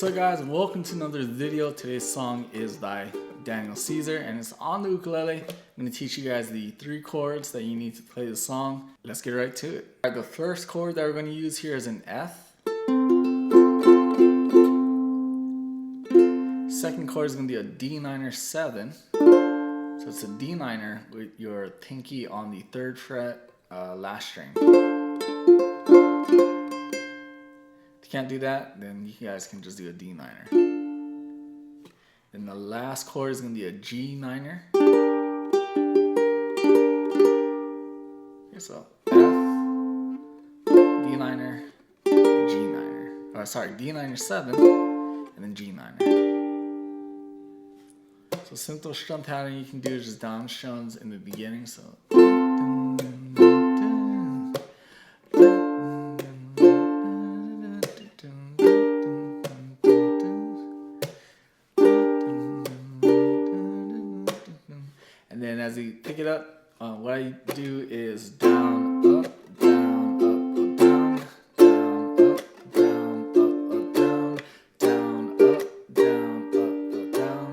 What's up guys, welcome to another video. Today's song is by Daniel Caesar and it's on the ukulele. I'm going to teach you guys the 3 chords that you need to play the song. Let's get right to it. Alright, the first chord that we're going to use here is an F. Second chord is going to be a D minor 7. So it's a D minor with your pinky on the 3rd fret last string. Can't do that, then you guys can just do a D minor. Then the last chord is going to be a G minor. Okay, so F, D minor, G minor. Oh, sorry, D minor 7, and then G minor. So simple strum pattern you can do is just down strums in the beginning. So. And then as you pick it up, what I do is down, up, down, up, down, down, up, down, up, down, down, up, down, up, down,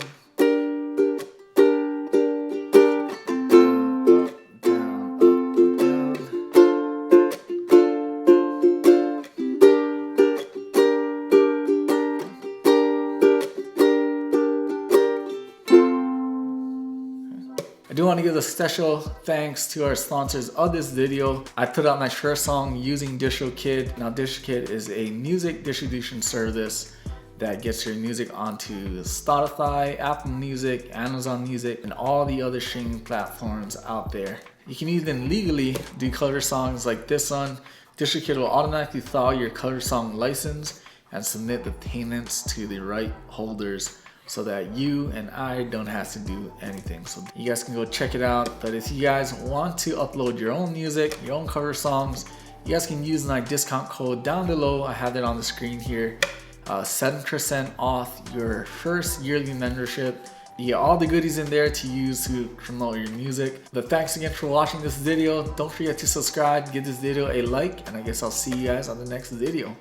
I do want to give a special thanks to our sponsors of this video. I put out my first song using DistroKid. Now DistroKid is a music distribution service that gets your music onto Spotify, Apple Music, Amazon Music, and all the other streaming platforms out there. You can even legally do cover songs like this one. DistroKid will automatically file your cover song license and submit the payments to the right holders, so that you and I don't have to do anything. So you guys can go check it out. But if you guys want to upload your own music, your own cover songs, you guys can use my discount code down below. I have it on the screen here. 7% off your first yearly membership. You get all the goodies in there to use to promote your music. But thanks again for watching this video. Don't forget to subscribe, give this video a like, and I guess I'll see you guys on the next video.